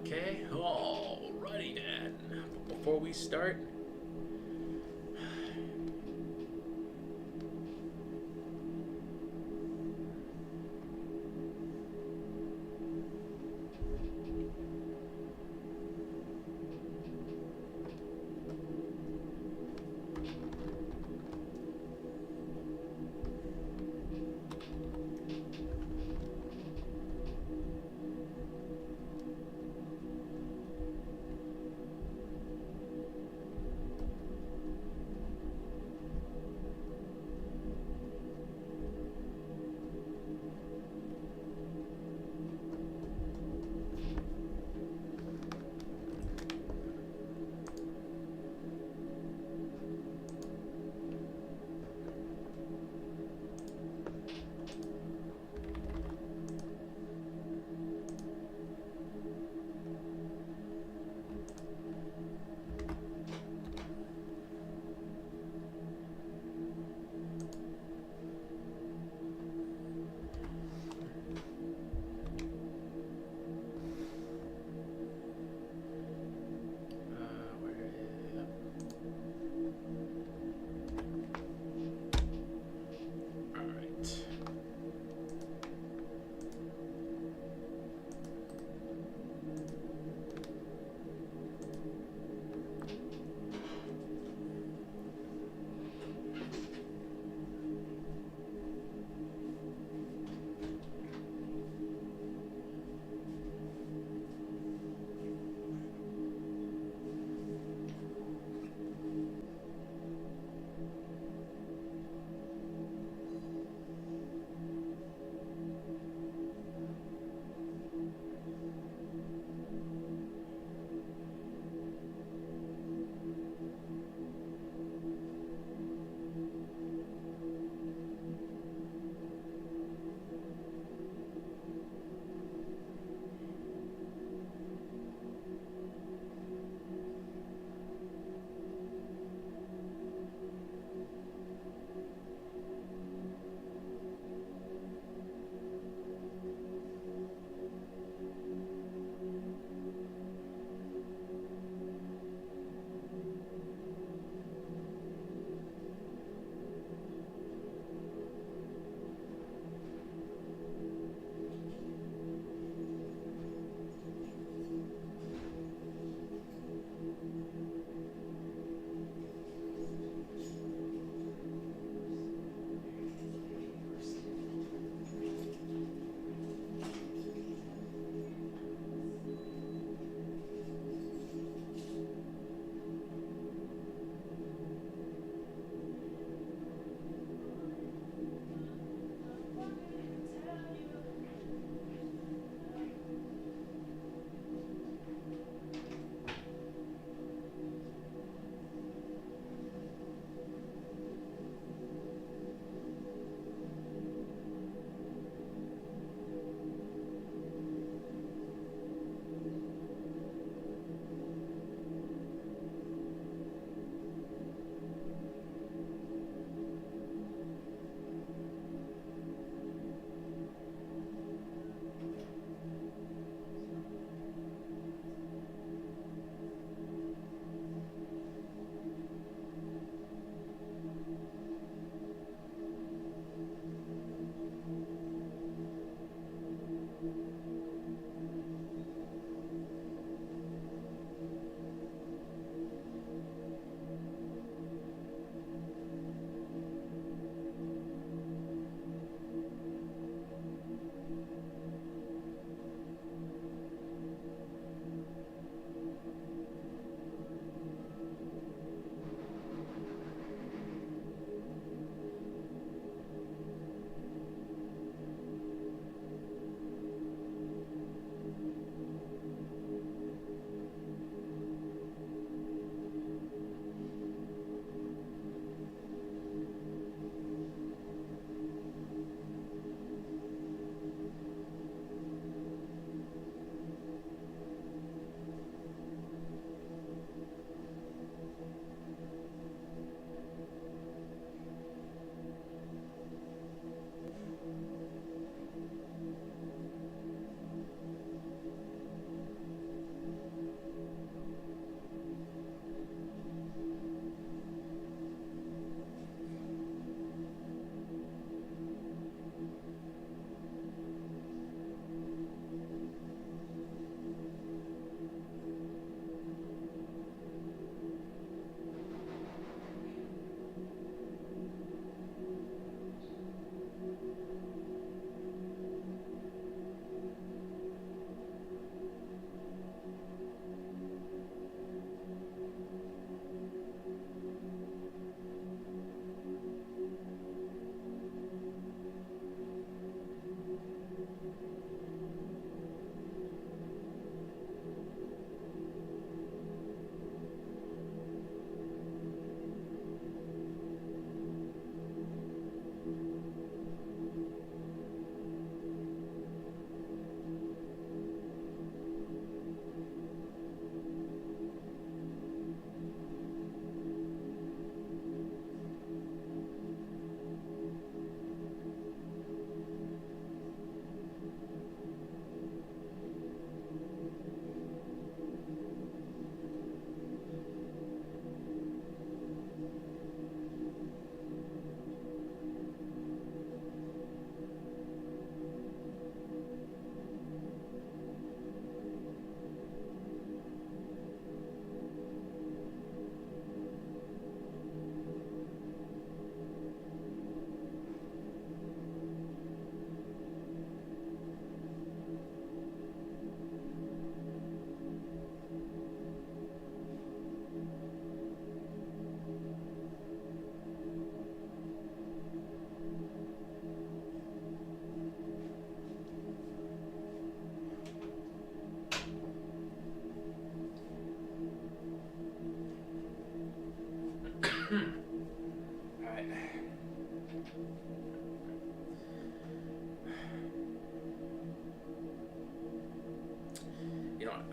Okay, alrighty then. But before we start,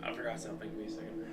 I forgot something. Give me a second.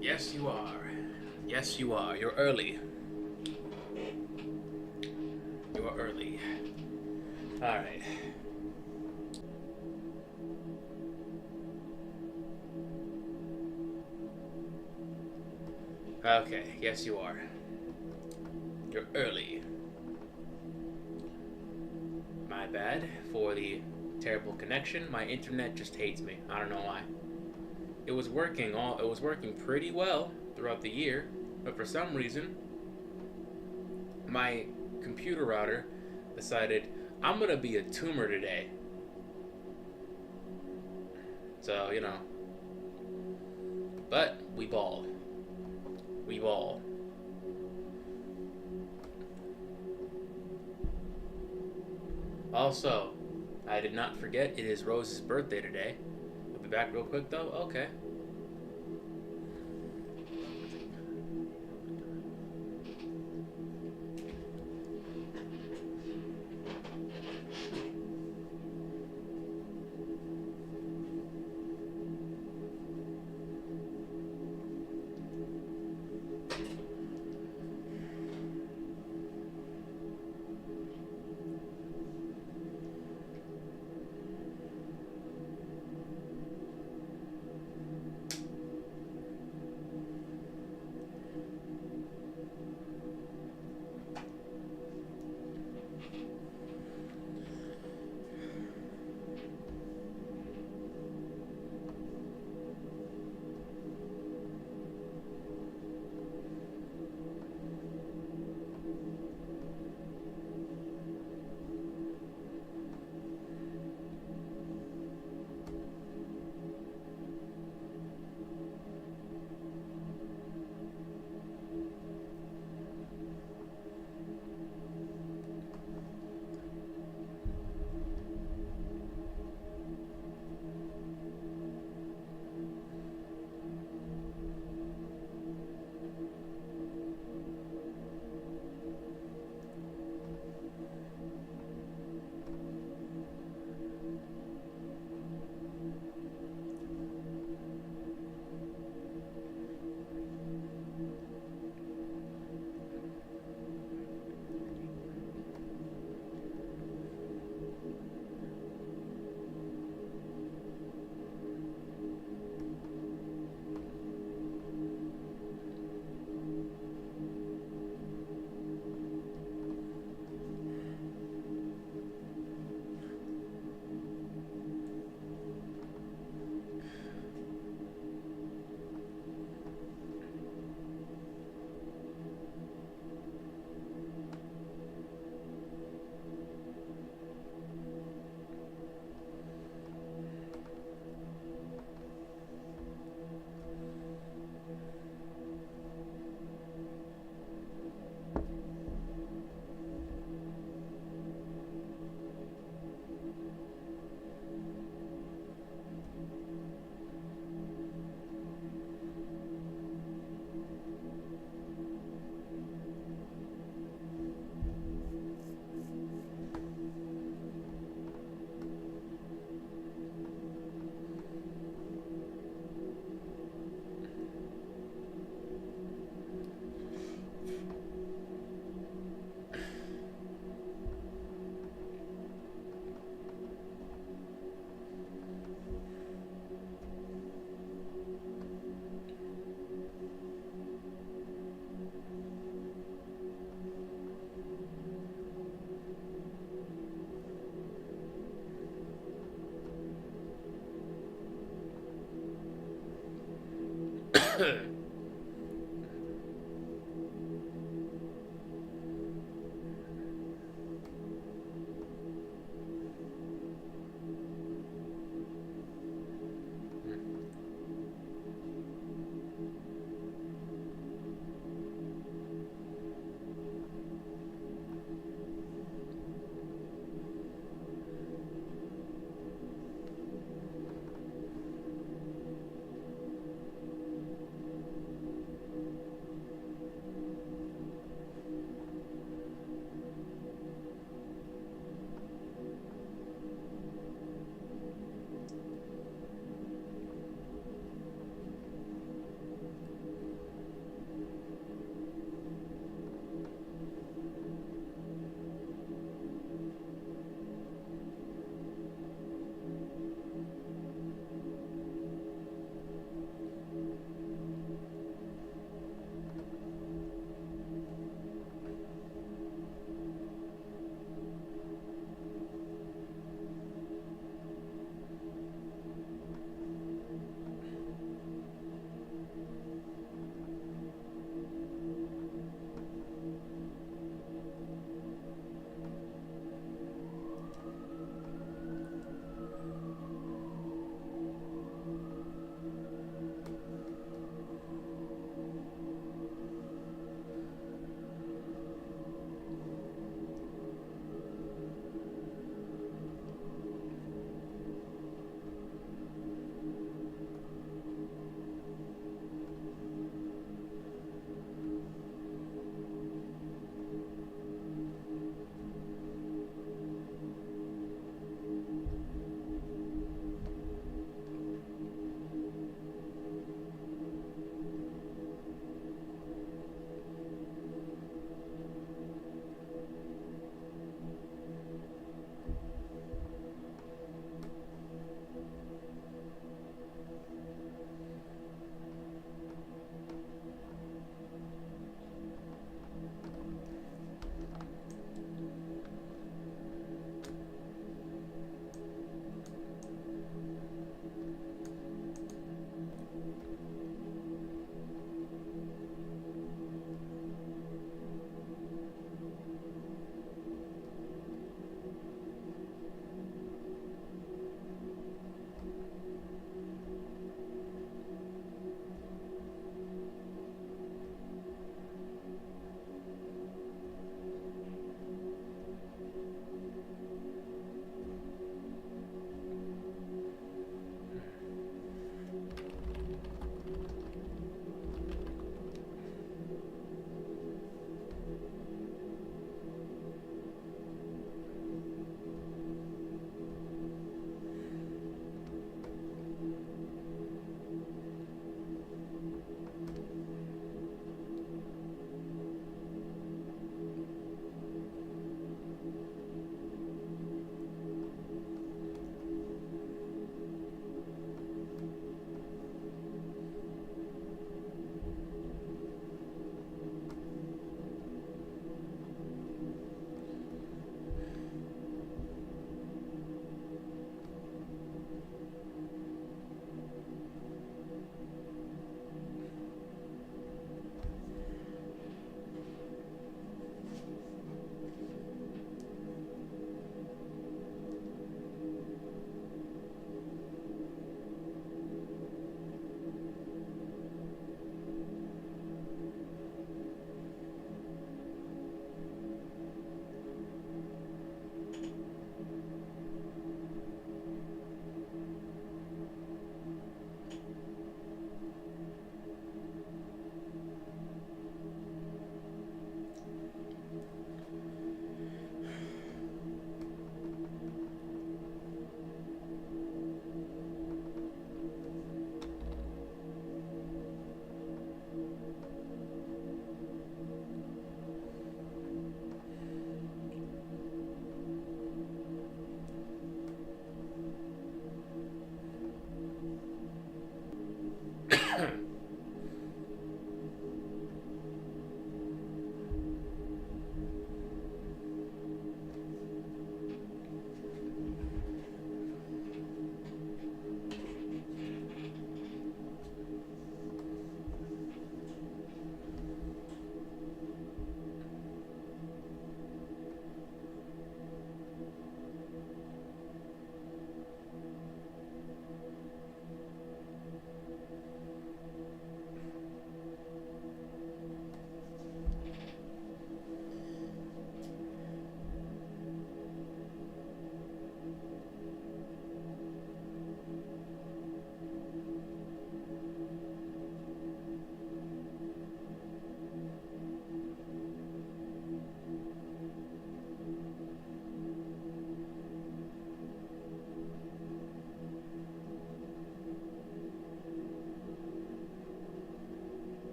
Yes, you are. Yes, you are. You're early. You are early. Alright. Okay, yes, you are. You're early. My bad for the terrible connection. My internet just hates me. I don't know why. It was working pretty well throughout the year, but for some reason my computer router decided I'm gonna be a tumor today. So, you know. But we balled. We ball. Also, I did not forget it is Rose's birthday today. We'll be back real quick though. Okay.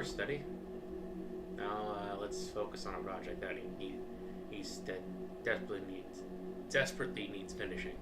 first study. Now let's focus on a project that he's desperately needs finishing.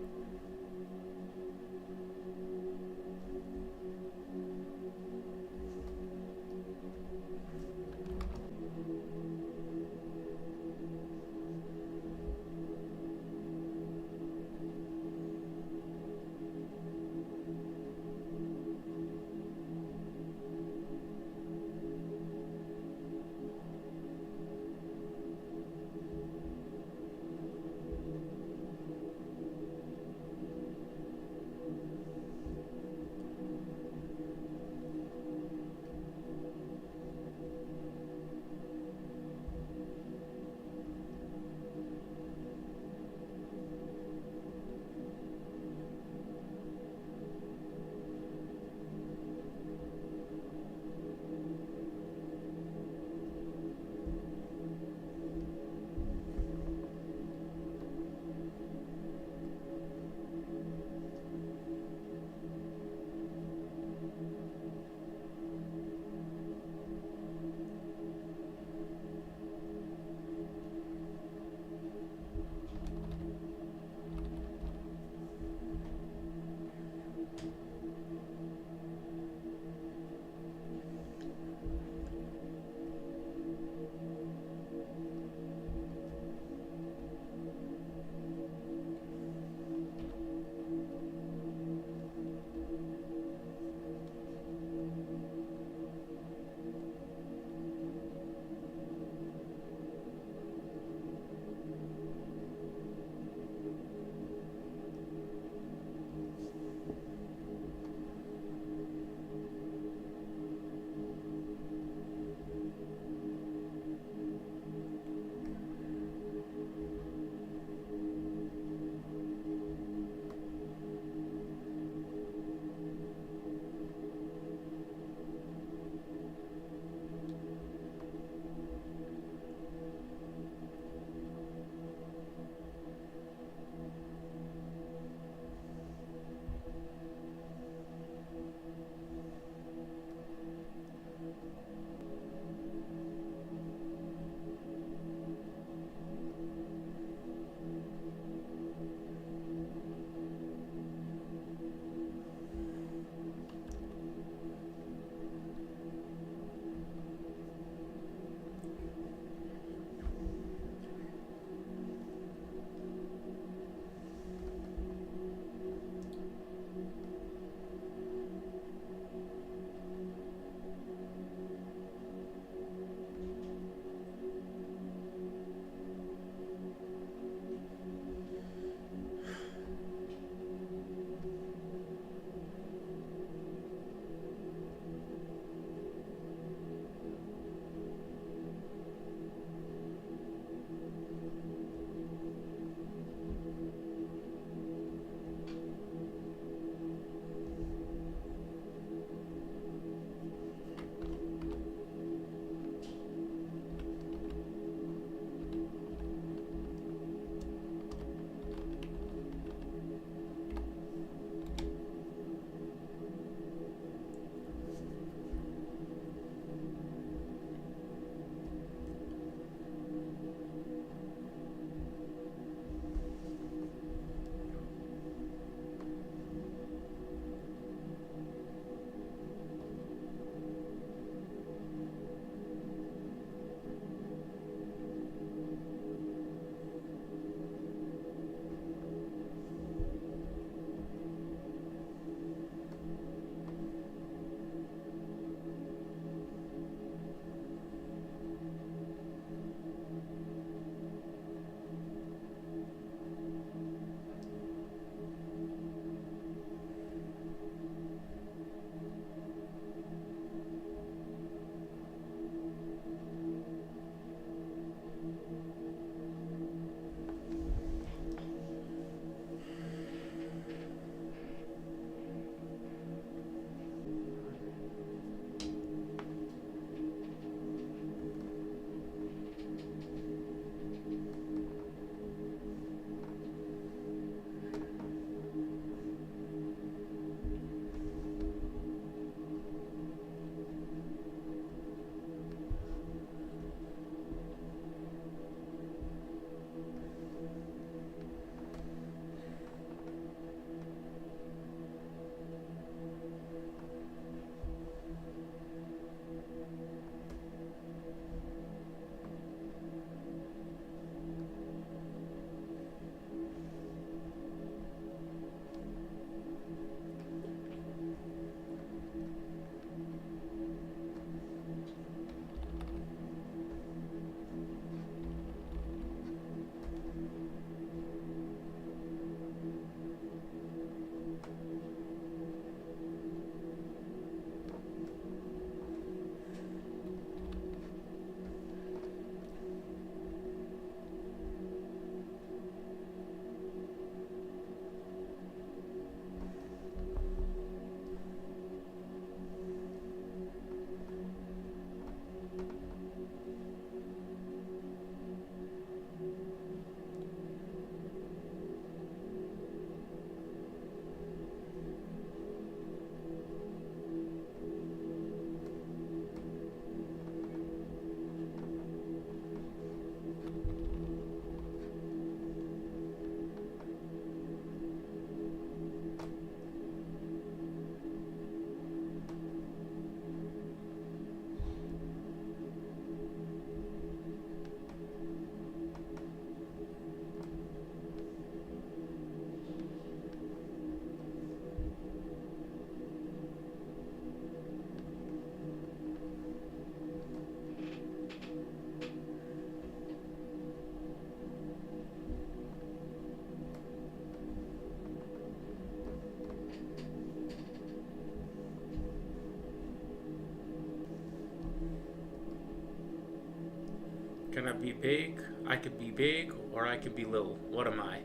Can I be big? I could be big or I could be little. What am I?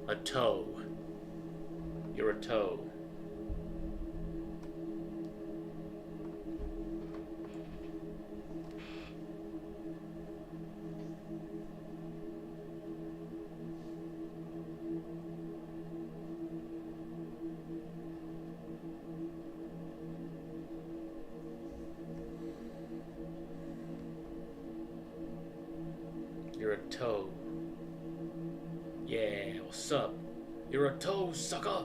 A toe. You're a toe. You're a toe. Yeah, what's up? You're a toe, sucker!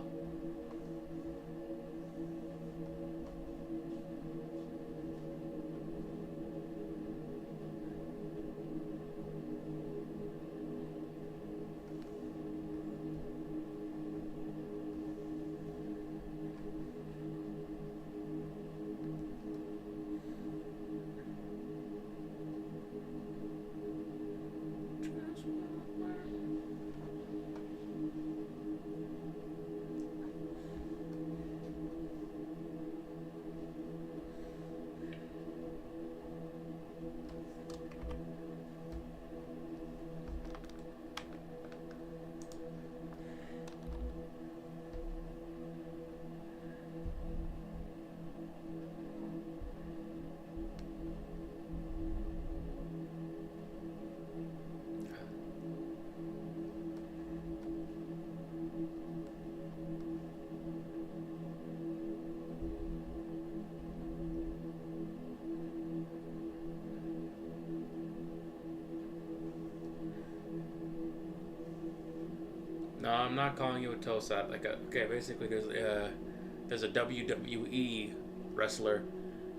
No, I'm not calling you a toe sap. Like, okay, basically, there's a WWE wrestler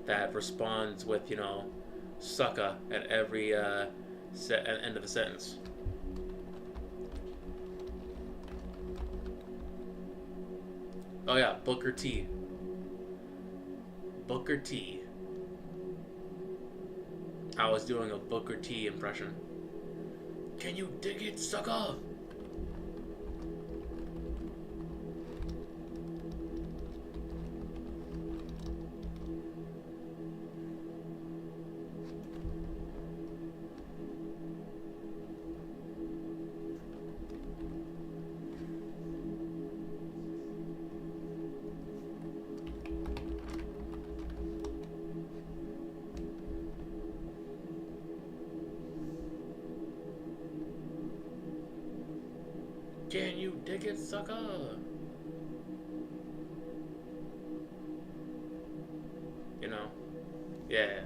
that responds with, you know, sucker at every end of the sentence. Oh yeah, Booker T. Booker T. I was doing a Booker T impression. Can you dig it, sucker? Can you dig it, sucker? You know? Yeah.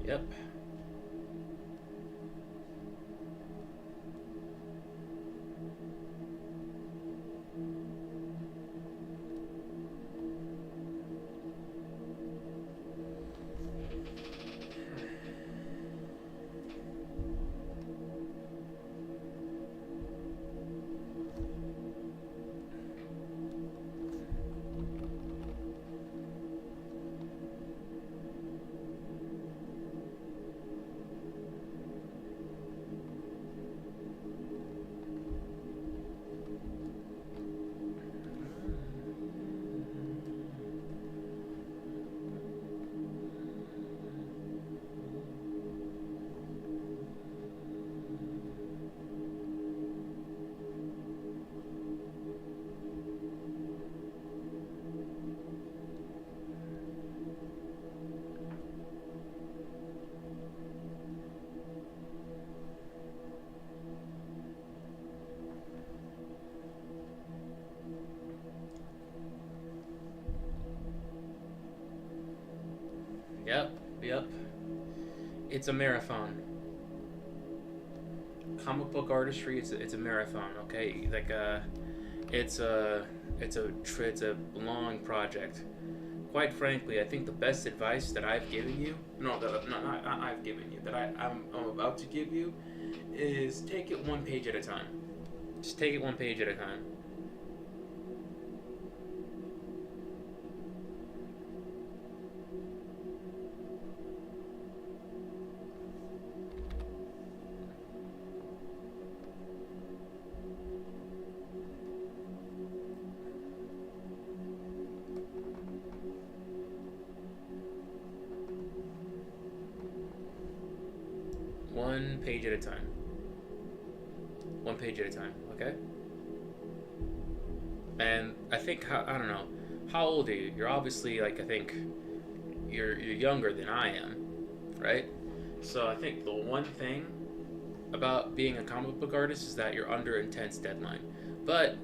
Yep. Yep. Yep. It's a marathon. Comic book artistry. It's a marathon. Okay, like it's a long project. Quite frankly, I think the best advice that I've given you, no, that not I've given you, that I'm about to give you, is take it one page at a time. Just take it one page at a time. One page at a time. One page at a time, okay? And I think, I don't know, how old are you? You're obviously, like, I think you're younger than I am, right? So I think the one thing about being a comic book artist is that you're under intense deadline. But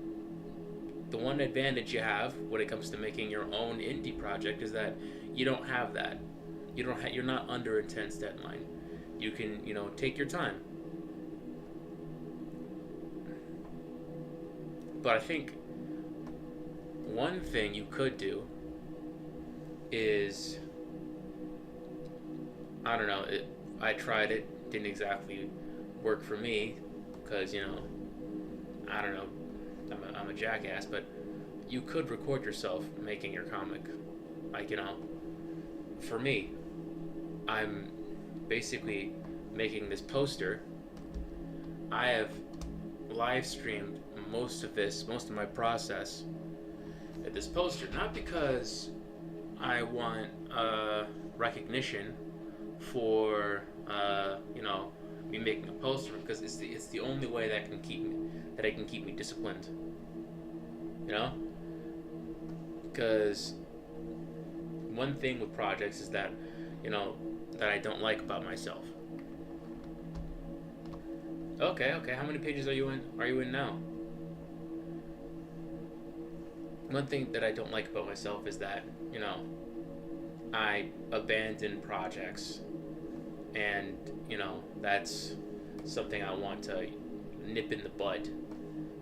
the one advantage you have when it comes to making your own indie project is that you don't have that. You're not under intense deadline. You can, take your time. But I think one thing you could do is, I don't know, I tried it, didn't exactly work for me because, I don't know, I'm a jackass, but you could record yourself making your comic. Like, for me, I'm basically making this poster. I have live streamed most of my process at this poster, not because I want recognition for me making a poster, because it's the only way that I can keep me disciplined. Because one thing with projects is that that I don't like about myself. Okay. How many pages are you in now? One thing that I don't like about myself is that, I abandon projects. And, that's something I want to nip in the bud.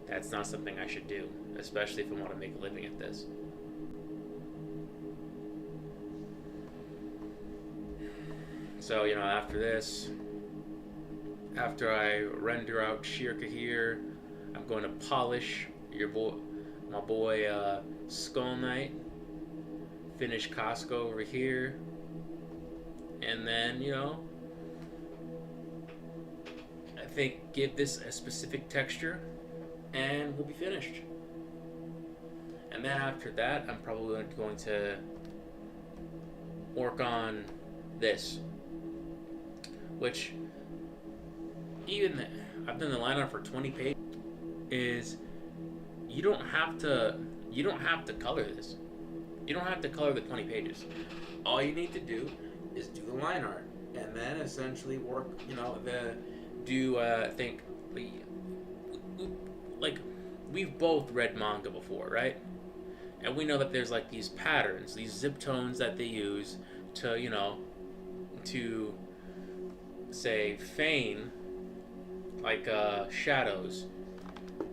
That's not something I should do, especially if I want to make a living at this. So, after this, after I render out Shirka here, I'm going to polish my boy Skull Knight, finish Costco over here, and then, I think give this a specific texture, and we'll be finished. And then after that, I'm probably going to work on this, which I've done the line art for 20 pages. Is you don't have to color this. You don't have to color the 20 pages. All you need to do is do the line art, and then essentially work. Think like we've both read manga before, right? And we know that there's like these patterns, these zip tones that they use to to say feign like shadows,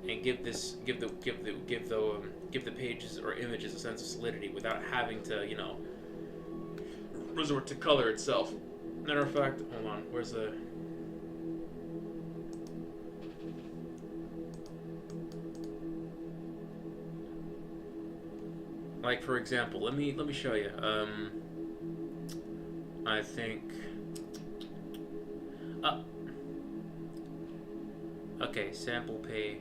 and give the pages or images a sense of solidity without having to resort to color itself. Matter of fact, hold on, where's the like, for example, let me show you. I think okay, sample pay.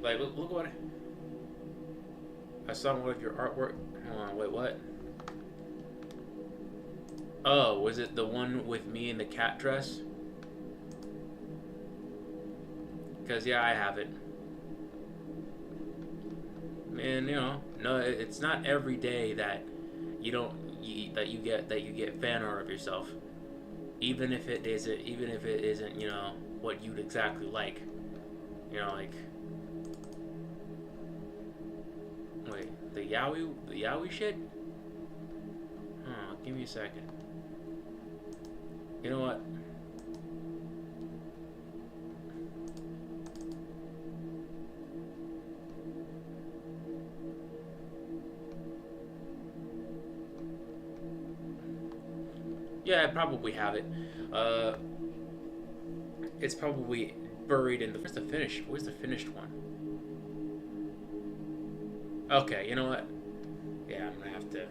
Like, look what I saw one of your artwork. Hold on, wait, what? Oh, was it the one with me in the cat dress? Because yeah, I have it. And no, it's not every day that that you get fan art of yourself, even if it isn't what you'd exactly like. Like, wait, the yaoi shit. Give me a second. You know what? Yeah, I probably have it. It's probably buried in the. Where's the finished? Where's the finished one? Okay, you know what? Yeah, I'm gonna have to.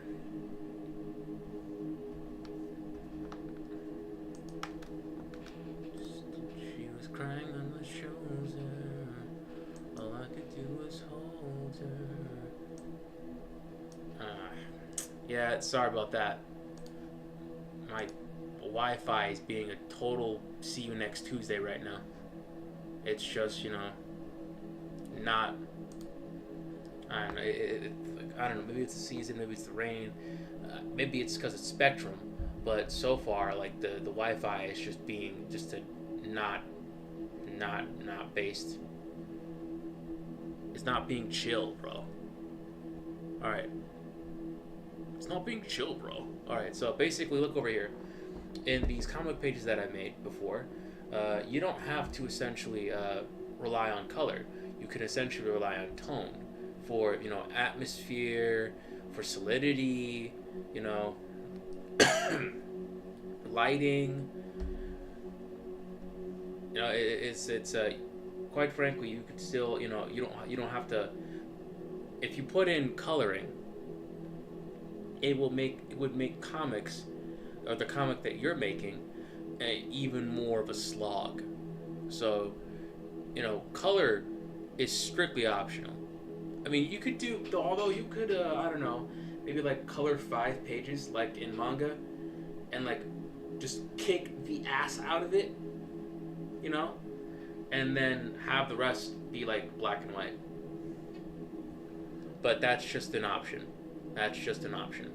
She was crying on the shoulder. could do is hold her. Yeah, sorry about that. My Wi-Fi is being a total see you next Tuesday right now. It's just, not. I don't know. I don't know. Maybe it's the season. Maybe it's the rain. Maybe it's because it's Spectrum. But so far, like the Wi-Fi is just being just a not based. It's not being chill, bro. All right. It's not being chill, bro. All right. So basically, look over here. In these comic pages that I made before, you don't have to essentially rely on color. You can essentially rely on tone for atmosphere, for solidity, lighting. It's quite frankly, you could still you don't have to. If you put in coloring, it would make comics, or the comic that you're making, even more of a slog. So, color is strictly optional. I mean, you could do, although you could, I don't know, maybe like color 5 pages like in manga, and like just kick the ass out of it, and then have the rest be like black and white. But that's just an option. That's just an option.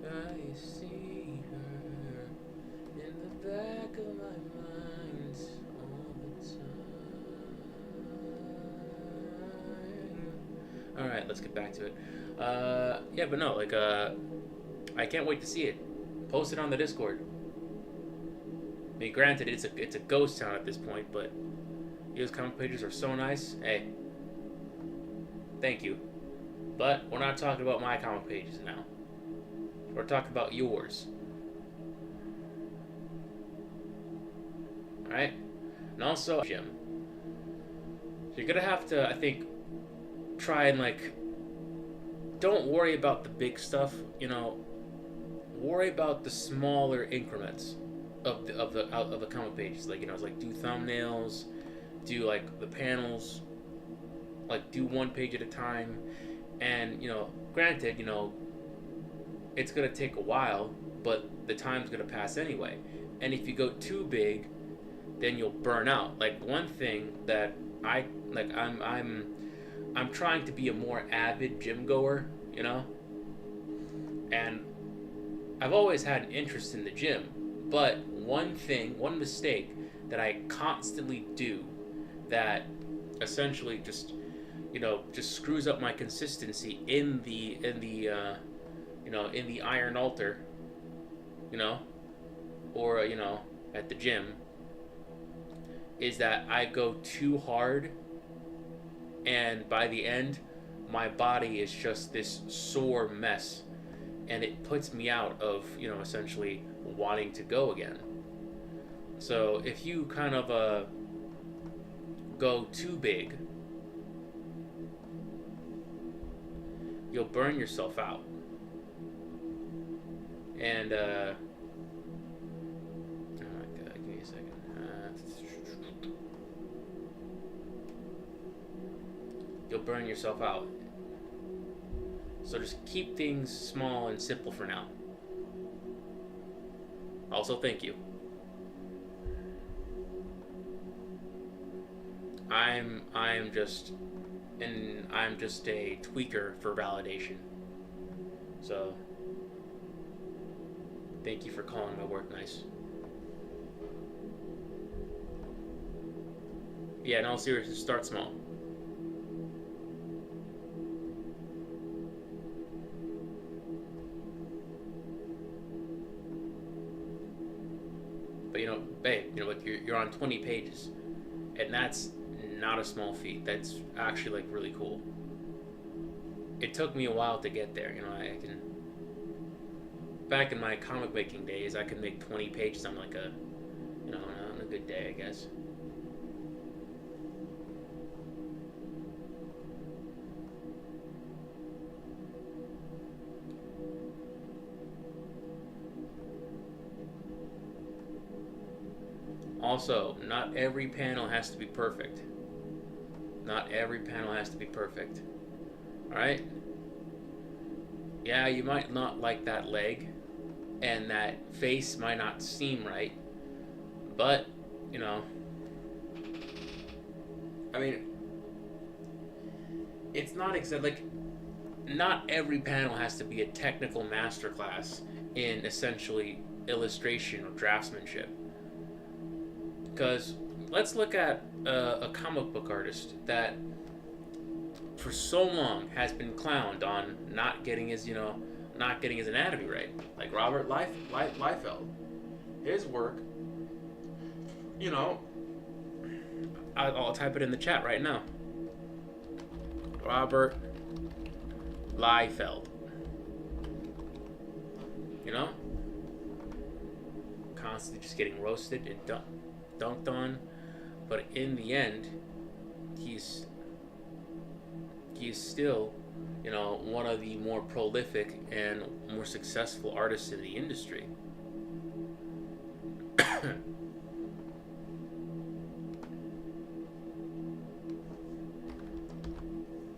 I see her in the back of my mind all the time. Alright, let's get back to it. Yeah, but no, like, I can't wait to see it. Post it on the Discord. I mean, granted, it's a ghost town at this point, but those comic pages are so nice. Hey, thank you. But we're not talking about my comic pages now. We're talking about yours. Alright? And also, Jim. So you're gonna have to, I think, try and, like, don't worry about the big stuff, worry about the smaller increments of the comic pages. Like, it's like do thumbnails, do like the panels, like do one page at a time. And, granted, it's going to take a while, but the time's going to pass anyway. And if you go too big, then you'll burn out. Like, one thing that I'm trying to be a more avid gym goer, and I've always had an interest in the gym, but one mistake that I constantly do that essentially just screws up my consistency in the iron altar, or at the gym, is that I go too hard, and by the end my body is just this sore mess, and it puts me out of essentially wanting to go again. So if you kind of go too big, you'll burn yourself out. And oh my god, give me a second. You'll burn yourself out. So just keep things small and simple for now. Also, thank you. I'm just a tweaker for validation. So thank you for calling my work nice. Yeah, in all seriousness, start small. But babe, you're on 20 pages, and that's not a small feat. That's actually like really cool. It took me a while to get there. I can. Back in my comic making days, I could make 20 pages on like on a good day, I guess. Also, not every panel has to be perfect. Not every panel has to be perfect. Alright? Yeah, you might not like that leg, and that face might not seem right, but, you know, I mean, it's not exactly like, not every panel has to be a technical masterclass in essentially illustration or draftsmanship. Because let's look at a comic book artist that for so long has been clowned on not getting his, not getting his anatomy right, like Robert Liefeld. His work, you know, I'll type it in the chat right now. Robert Liefeld. You know? Constantly just getting roasted and dunked on. But in the end, he's still, one of the more prolific and more successful artists in the industry.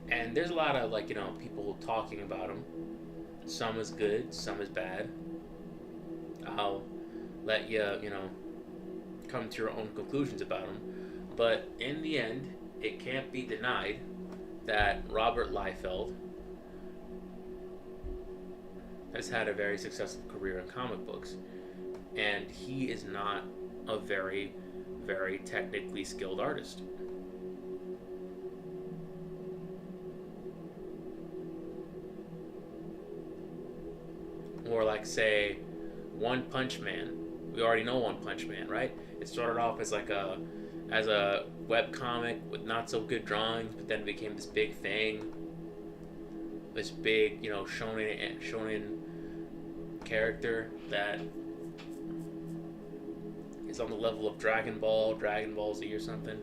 And there's a lot of people talking about him. Some is good, some is bad. I'll let you, come to your own conclusions about him. But in the end, it can't be denied that Robert Liefeld has had a very successful career in comic books. And he is not a very, very technically skilled artist. Or like, say, One Punch Man. We already know One Punch Man, right? It started off as as a web comic with not so good drawings, but then it became this big thing. This big, shonen character that is on the level of Dragon Ball Z or something.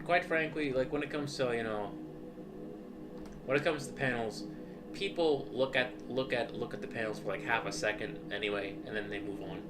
Quite frankly, like when it comes to the panels, people look at the panels for like half a second anyway, and then they move on.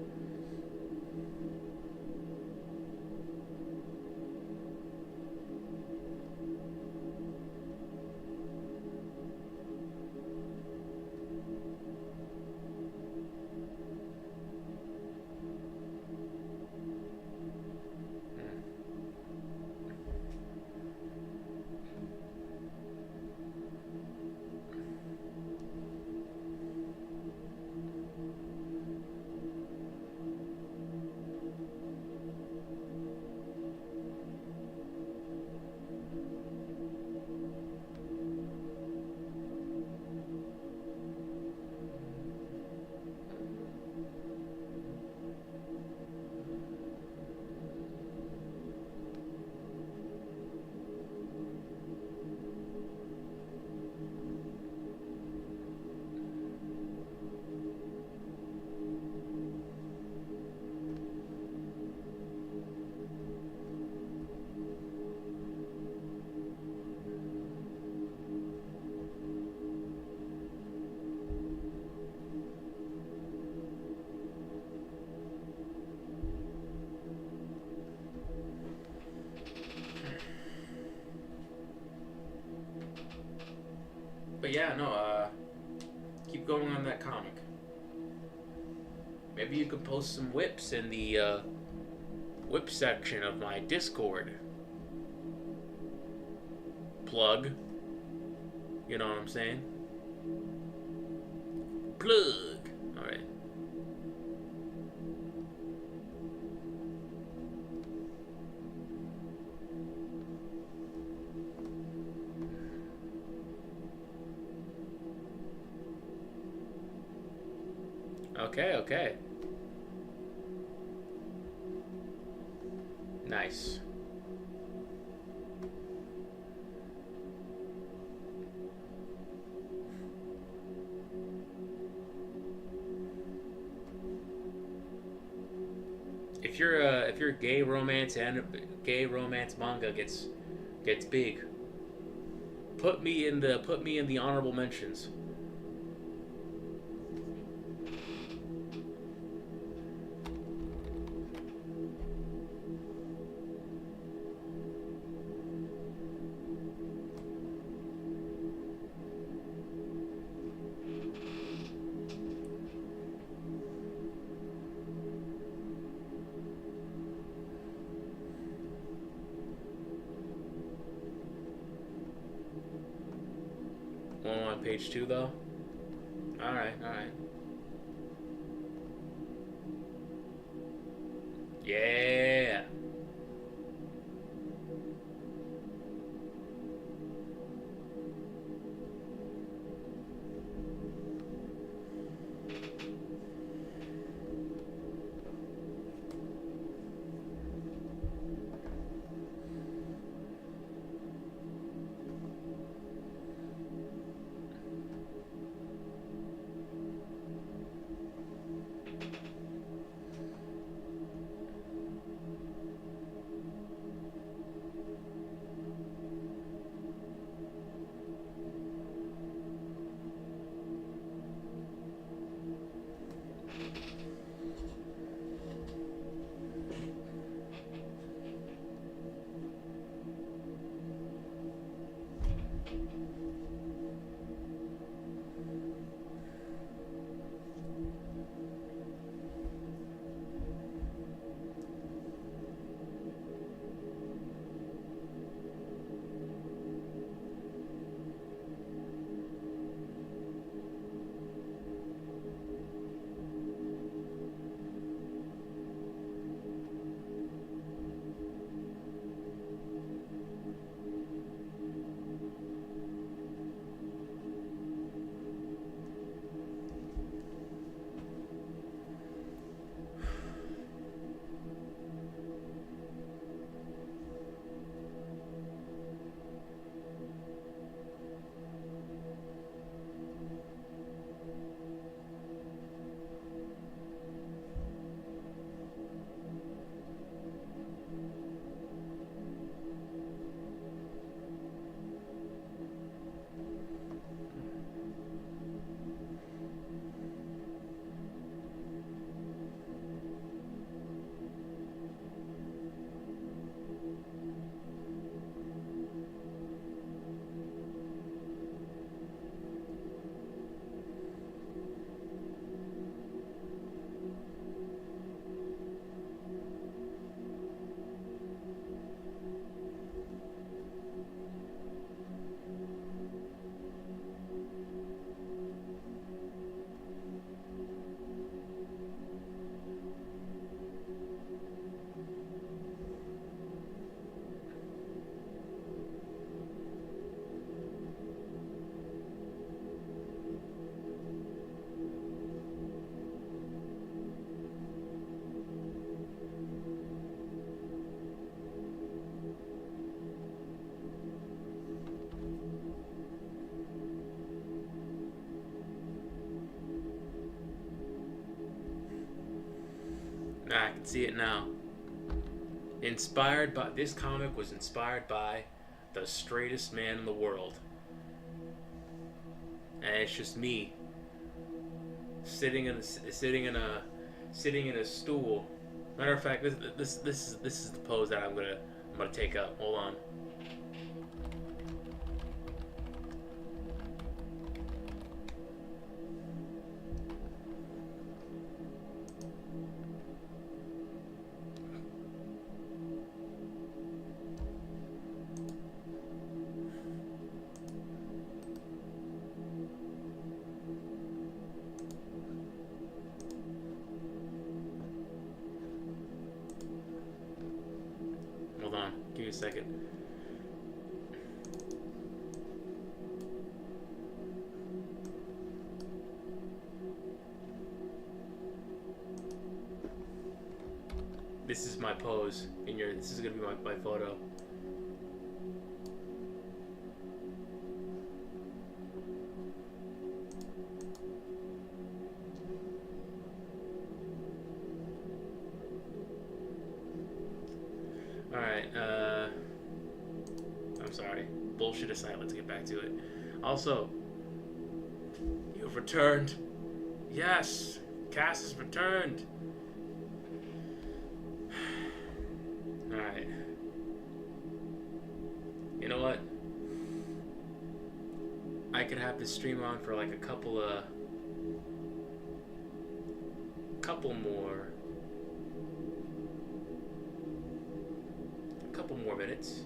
But yeah, no, keep going on that comic. Maybe you could post some whips in the whip section of my Discord. Plug. You know what I'm saying? Plug. Alright. Okay. Nice. if your gay romance manga gets big, put me in the honorable mentions. One on page 2 though. All right, all right. Yeah. I can see it now. Inspired by this comic was inspired by the straightest man in the world, and it's just me sitting in a stool. Matter of fact, this is the pose that I'm gonna take up. Hold on. Hold on. Give me a second. This is my pose in your. This is gonna be my photo. Alright, I'm sorry. Bullshit aside, let's get back to it. Also, you've returned. Yes! Cass has returned! Alright. You know what? I could have this stream on for like a couple more minutes.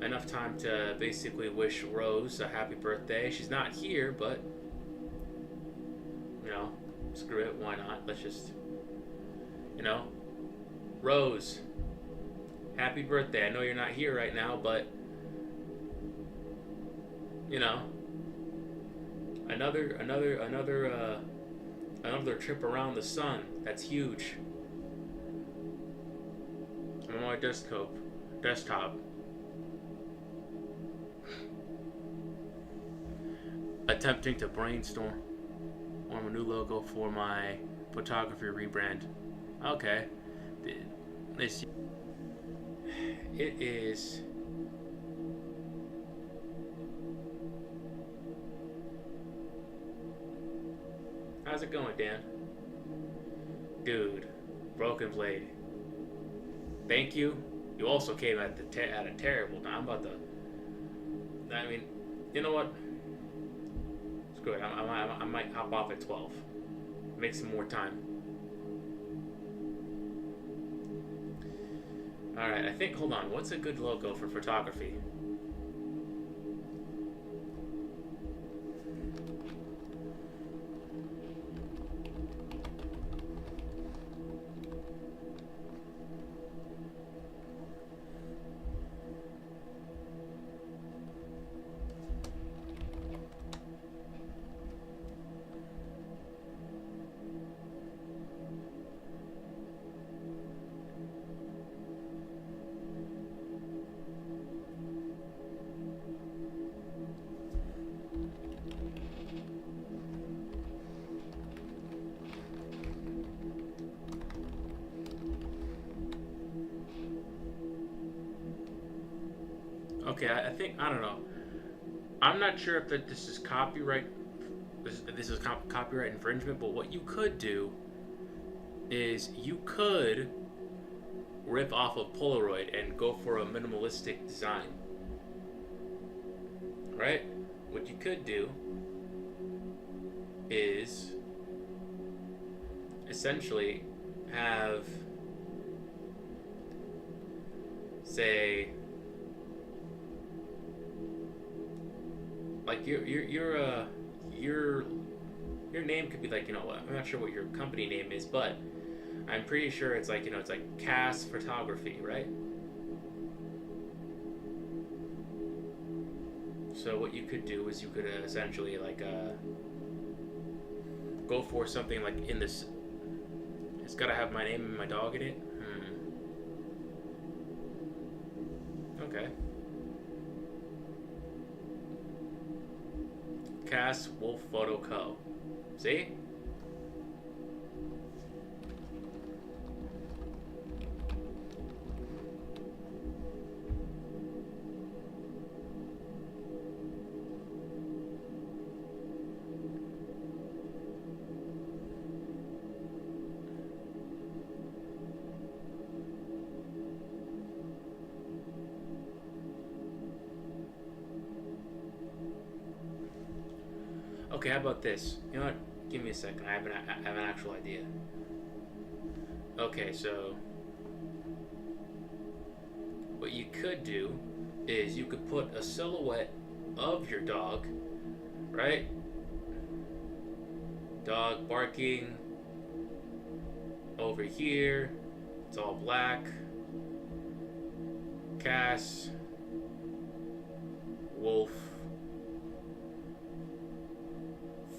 Enough time to basically wish Rose a happy birthday. She's not here, but you know, screw it, why not? Let's just, you know, Rose, happy birthday. I know you're not here right now, but you know, another trip around the sun. That's huge. I'm on my desktop. Attempting to brainstorm on a new logo for my photography rebrand. Okay. It is. How's it going, Dan? Dude, Broken Blade. Thank you. You also came at a terrible time. I'm about to. I mean, you know what? Screw it. I might hop off at 12. Make some more time. All right. I think. Hold on. What's a good logo for photography? Okay, I think, I don't know. I'm not sure if this is copyright. This is copyright infringement. But what you could do is you could rip off of Polaroid and go for a minimalistic design. Right? What you could do is essentially have, say, like your name could be like, you know what, I'm not sure what your company name is, but I'm pretty sure it's like, you know, it's like Cass Photography, right? So what you could do is you could essentially like go for something like in this. It's gotta have my name and my dog in it. Okay. Cass Wolf Photo Co. See? Okay, how about this? You know what? Give me a second. I have an actual idea. Okay, so what you could do is you could put a silhouette of your dog, right? Dog barking over here. It's all black. Cass, wolf,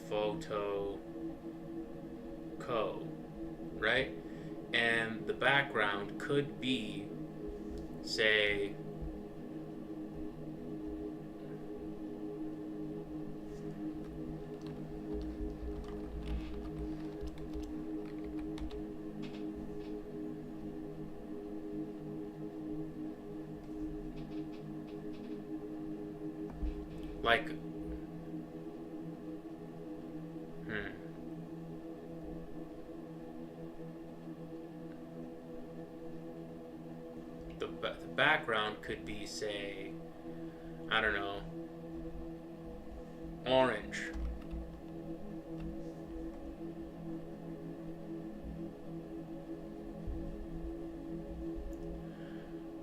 Photo Co, right? And the background could be, say, Like, hmm. The background could be, say, I don't know, orange.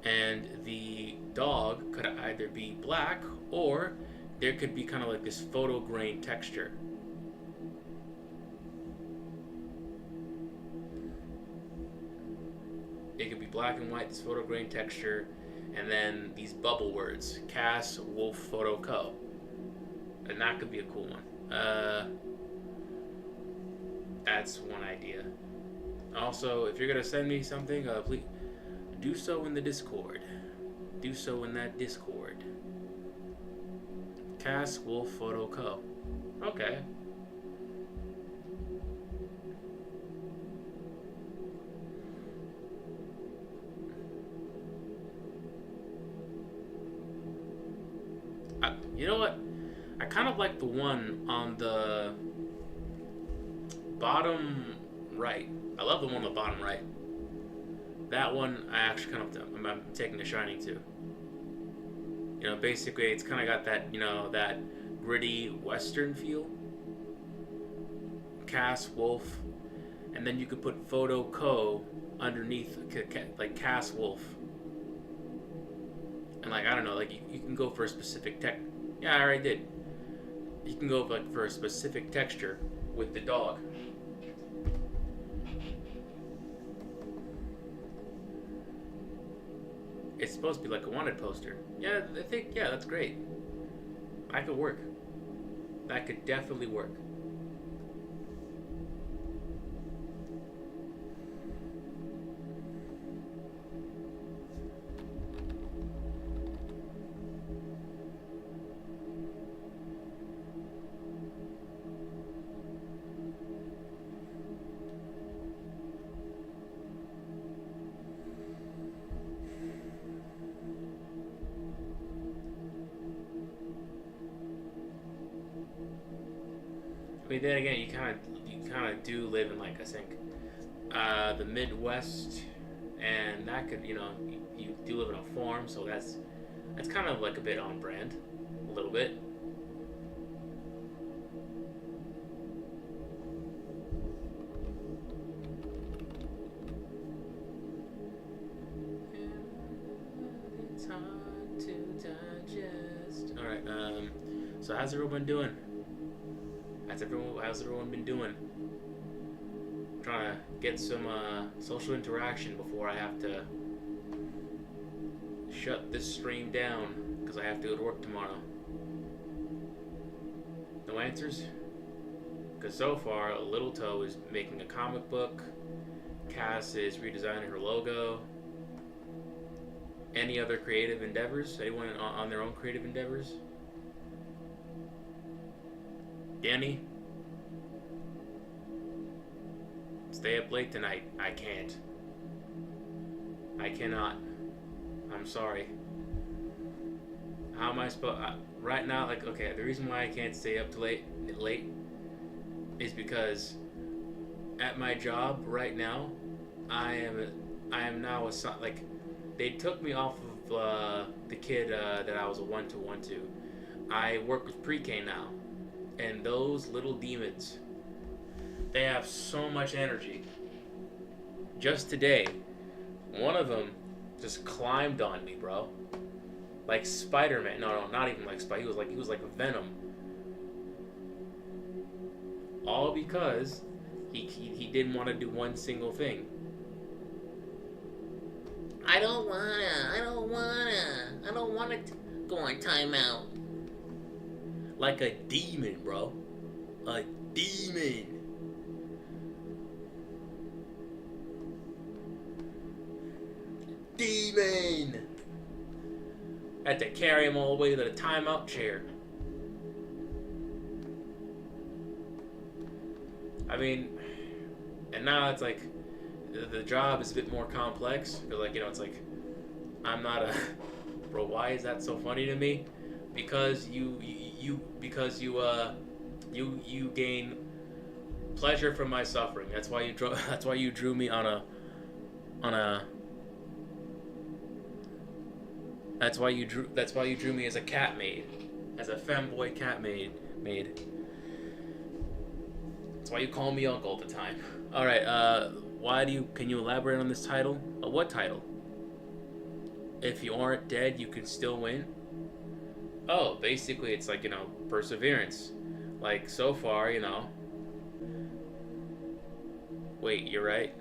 And the dog could either be black or there could be kind of like this photo grain texture. It could be black and white, this photo grain texture, and then these bubble words: Cass, Wolf, Photo Co. And that could be a cool one. That's one idea. Also, if you're gonna send me something, please do so in the Discord. Do so in that Discord. Cass, Wolf, Photo Co. Okay. You know what? I kind of like the one on the bottom right. I love the one on the bottom right. That one I actually kind of I'm taking a shining to. You know, basically it's kind of got that, you know, that gritty western feel. Cass, Wolf, and then you could put Photo Co underneath, like Cass, Wolf. And like, I don't know, like you can go for a specific tech. Yeah, I already did. You can go like for a specific texture with the dog. It's supposed to be like a wanted poster. Yeah, I think, yeah, that's great. That could work. That could definitely work. I mean, then again, you kind of do live in, like, I think the Midwest, and that could, you know, you do live in a farm, so that's kind of like a bit on brand, a little bit. It's hard to digest. All right. So how's everyone doing? How's everyone been doing? I'm trying to get some social interaction before I have to shut this stream down because I have to go to work tomorrow. No answers? Because so far, Little Toe is making a comic book. Cass is redesigning her logo. Any other creative endeavors? Anyone on their own creative endeavors? Danny? Stay up late tonight. I can't. I cannot. I'm sorry. How am I supposed... right now, like, okay, the reason why I can't stay up late is because at my job right now, I am now a son. Like, they took me off of the kid that I was a one-to-one to. I work with pre-K now. And those little demons, they have so much energy. Just today, one of them just climbed on me, bro. Like Spider-Man. No, not even like Spider. He was like Venom. All because he didn't want to do one single thing. I don't wanna go on timeout. Like a demon, bro. A demon. Demon. I had to carry him all the way to the timeout chair. I mean, and now it's like the job is a bit more complex. Because, like, you know, it's like I'm not a bro. Why is that so funny to me? Because you you gain pleasure from my suffering. That's why you drew. That's why you drew me on a. That's why you drew. That's why you drew me as a cat maid, as a femboy cat maid. That's why you call me uncle all the time. All right. Why do you? Can you elaborate on this title? What title? If you aren't dead, you can still win. Oh, basically, it's like, perseverance. Like, so far, Wait, you're right?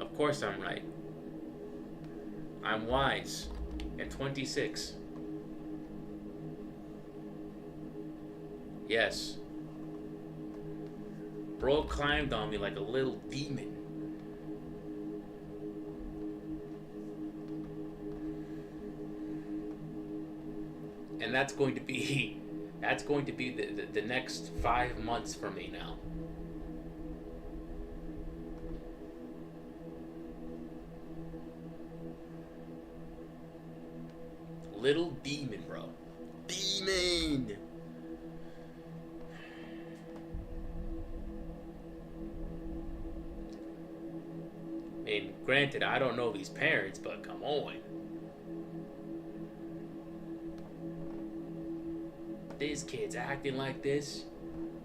Of course I'm right. I'm wise. And 26. Yes. Bro climbed on me like a little demon. And that's going to be the next 5 months for me now. Little demon, bro. Demon! I mean, granted, I don't know these parents, but come on. This kid's acting like this.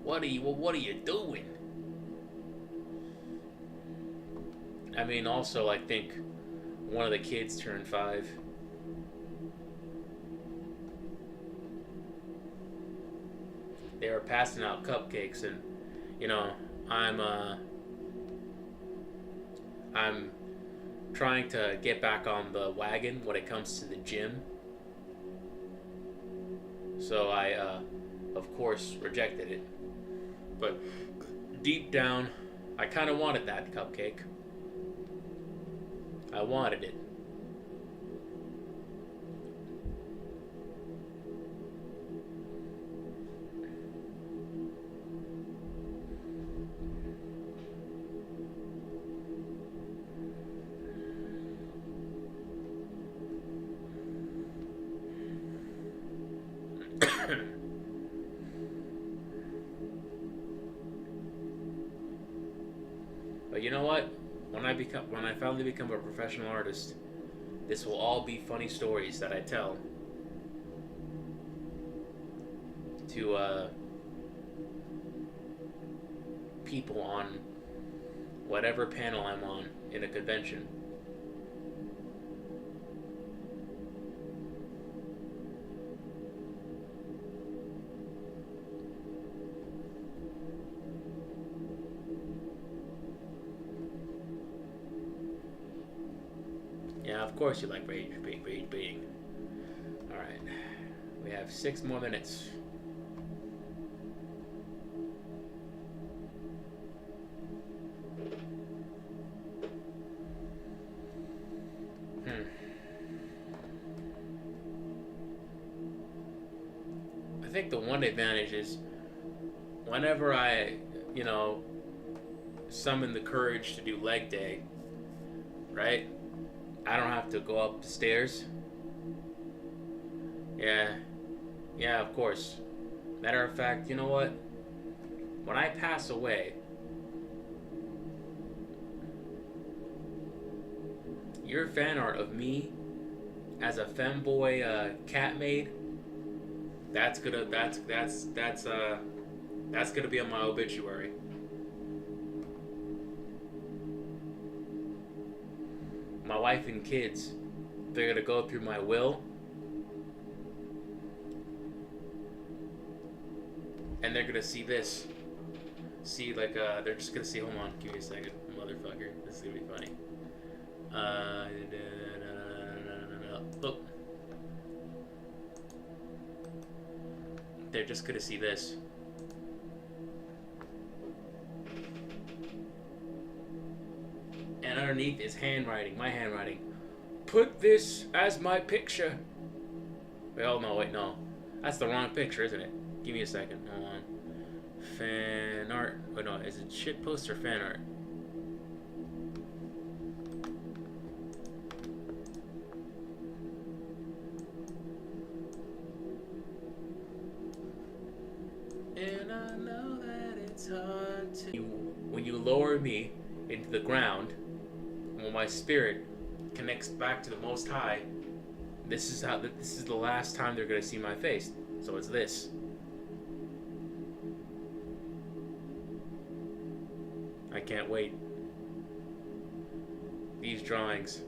What are you doing? I mean, also, I think one of the kids turned 5. They were passing out cupcakes, and I'm trying to get back on the wagon when it comes to the gym. So I, of course, rejected it. But deep down, I kind of wanted that cupcake. I wanted it. But you know what? When I finally become a professional artist, this will all be funny stories that I tell to people on whatever panel I'm on in a convention. Yeah, of course you like rage baiting. Alright. We have 6 more minutes. I think the one advantage is whenever I, summon the courage to do leg day, right? I don't have to go up the stairs. Yeah, of course. Matter of fact, you know what? When I pass away, your fan art of me as a femboy cat maid, that's gonna be on my obituary. My wife and kids, they're gonna go through my will, and they're gonna see this. They're just gonna see. Hold on, give me a second, motherfucker. This is gonna be funny. Look, they're just gonna see this. And underneath is handwriting, my handwriting. Put this as my picture. Wait, no. That's the wrong picture, isn't it? Give me a second. Hold on. Fan art. Wait, no. Is it shitpost or fan art? When you lower me into the ground, when my spirit connects back to the Most High, this is the last time they're gonna see my face. So it's this. I can't wait. These drawings.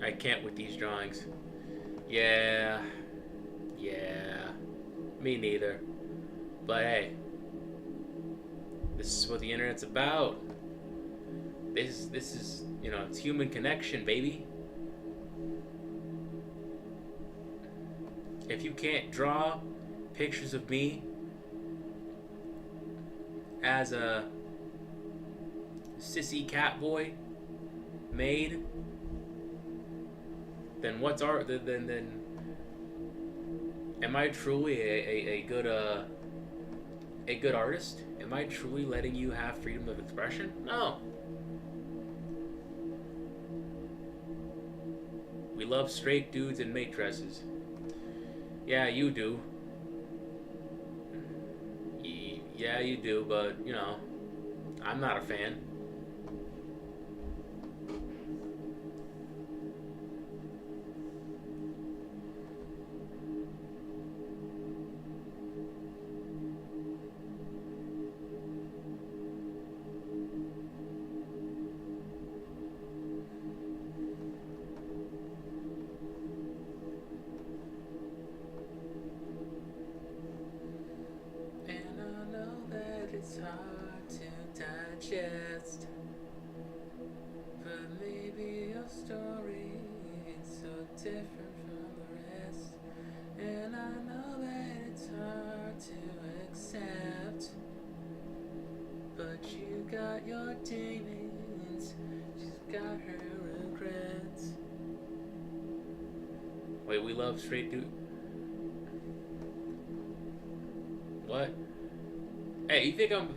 I can't with these drawings. Yeah, me neither. But hey, this is what the internet's about. This is, it's human connection, baby. If you can't draw pictures of me as a sissy cat boy maid, then what's art? Then am I truly a good artist? Am I truly letting you have freedom of expression? No. We love straight dudes in mate dresses. Yeah, you do. Yeah, you do, but I'm not a fan. It's hard to digest, but maybe your story is so different from the rest. And I know that it's hard to accept, but you got your demons, she's got her regrets. Wait, we love straight dude? What? Hey, you think I'm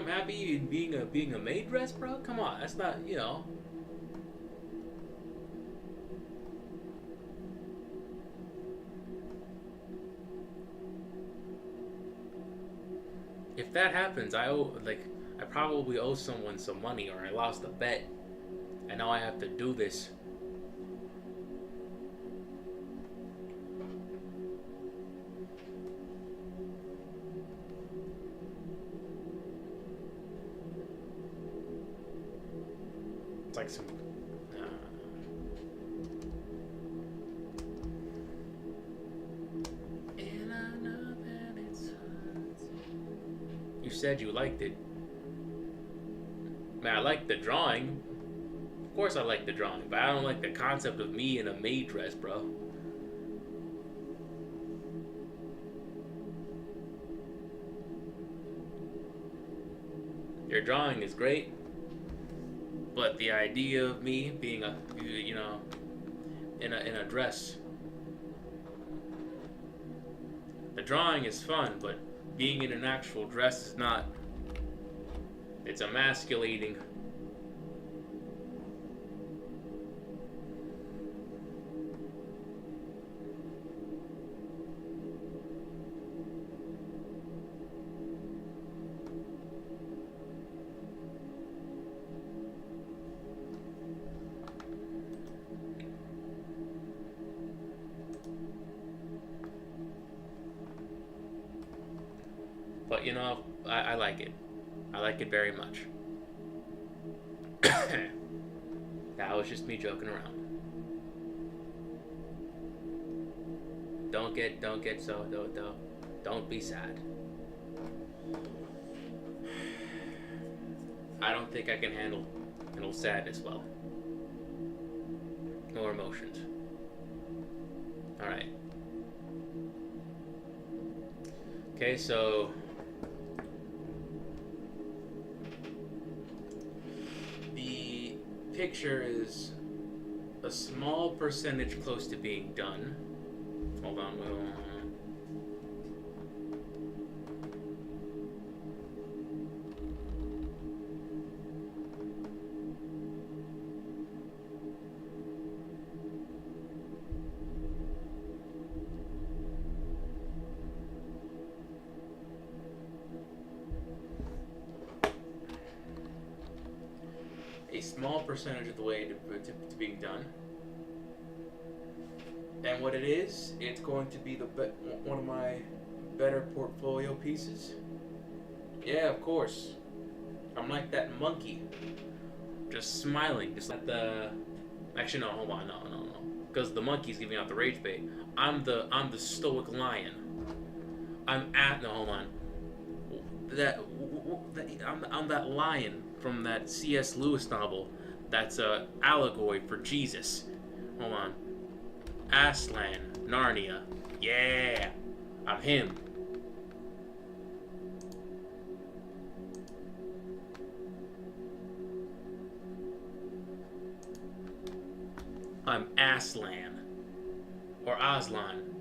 happy in being a maid dress, bro? Come on, that's not, If that happens, I probably owe someone some money, or I lost a bet, and now I have to do this. Like some and I know that it's hard. You said you liked it. Man, I like the drawing. Of course I like the drawing, but I don't like the concept of me in a maid dress, bro. Your drawing is great, but the idea of me being in a dress, the drawing is fun, but being in an actual dress is not. It's emasculating. But I like it. I like it very much. That was just me joking around. Don't be sad. I don't think I can handle sadness well. Or emotions. Alright. Okay, so the picture is a small percentage close to being done. Hold on. A small percentage of the way to being done. And what it is, it's going to be one of my better portfolio pieces. Yeah, of course. I'm like that monkey, just smiling, just like the. Actually, no, hold on, no, because the monkey's giving out the rage bait. I'm the stoic lion. No, hold on. I'm that lion from that C.S. Lewis novel. That's a allegory for Jesus. Hold on. Aslan, Narnia. Yeah, I'm him. I'm Aslan. Or Aslan.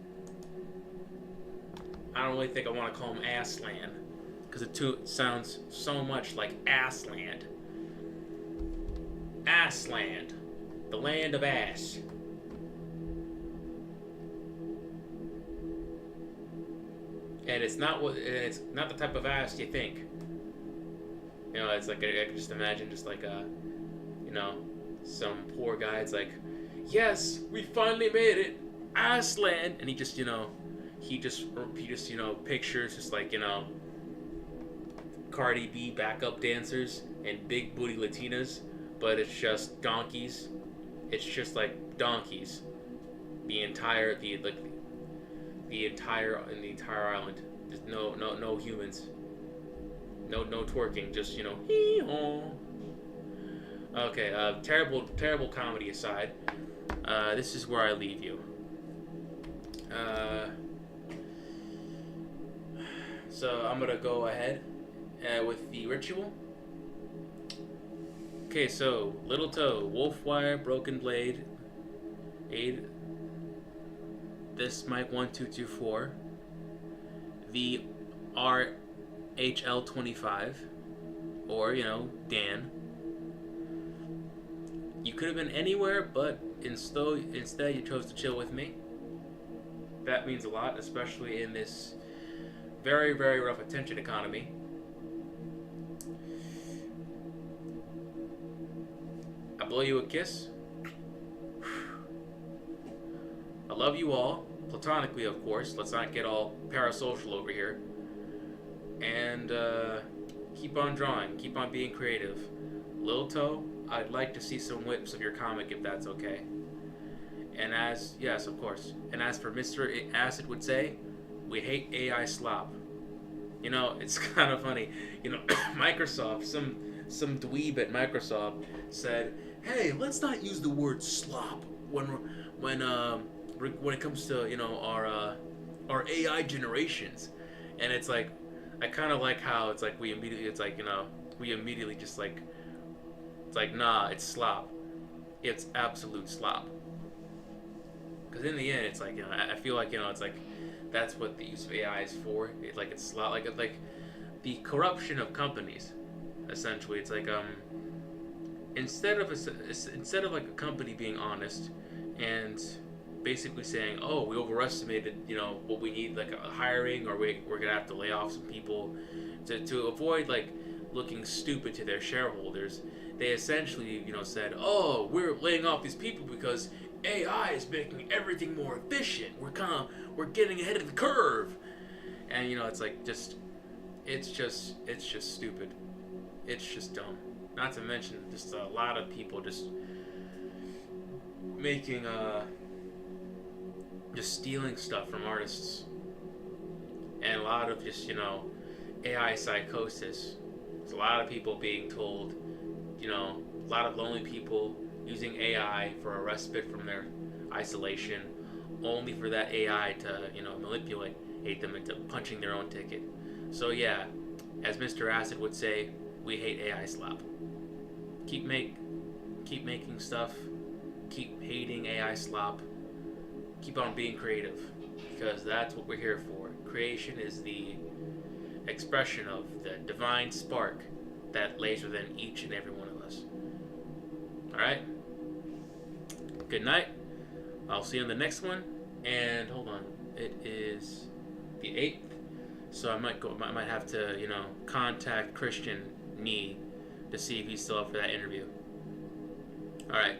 I don't really think I want to call him Aslan, because it sounds so much like Assland. Assland. The land of ass. And it's not the type of ass you think. You know, it's like I can just imagine just like some poor guy. It's like, yes, we finally made it, Iceland, and he just pictures just like Cardi B backup dancers and big booty Latinas, but it's just donkeys. It's just like donkeys. The entire island. There's no humans. No twerking. Just hee-haw. Okay. Terrible comedy aside. This is where I leave you. So I'm gonna go ahead with the ritual. Okay, so Little Toe, Wolf Wire, Broken Blade, Aid. This mic 1224, the RHL25, or Dan. You could have been anywhere, but instead you chose to chill with me. That means a lot, especially in this very, very rough attention economy. I blow you a kiss. I love you all, platonically of course. Let's not get all parasocial over here. And keep on drawing, keep on being creative. Lil Toe, I'd like to see some whips of your comic if that's okay. And yes, of course. And as for Mr. Acid would say, we hate AI slop. It's kind of funny. Microsoft, some dweeb at Microsoft said, "Hey, let's not use the word slop when it comes to our AI generations." And it's like, I kind of like how it's like we immediately just like, it's like, nah, it's slop. It's absolute slop. Because in the end, it's like, I feel like it's like that's what the use of AI is for. It's slop, like the corruption of companies. Essentially, it's like instead of like a company being honest and basically saying, oh, we overestimated what we need, like a hiring, or we're gonna have to lay off some people to avoid like looking stupid to their shareholders. They essentially said, oh, we're laying off these people because AI is making everything more efficient. We're getting ahead of the curve. And it's like it's just stupid. It's just dumb. Not to mention just a lot of people just making just stealing stuff from artists. And a lot of just AI psychosis. There's a lot of people being told, a lot of lonely people using AI for a respite from their isolation, only for that AI to manipulate them into punching their own ticket. So yeah, as Mr. Acid would say, we hate AI slop. Keep making stuff. Keep hating AI slop. keep on being creative, because that's what we're here for. Creation is the expression of the divine spark that lays within each and every one of us. Alright? Good night. I'll see you on the next one. And hold on. It is the 8th. So I might have to, contact Christian Nee to see if he's still up for that interview. Alright.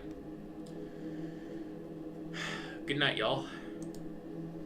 Good night, y'all.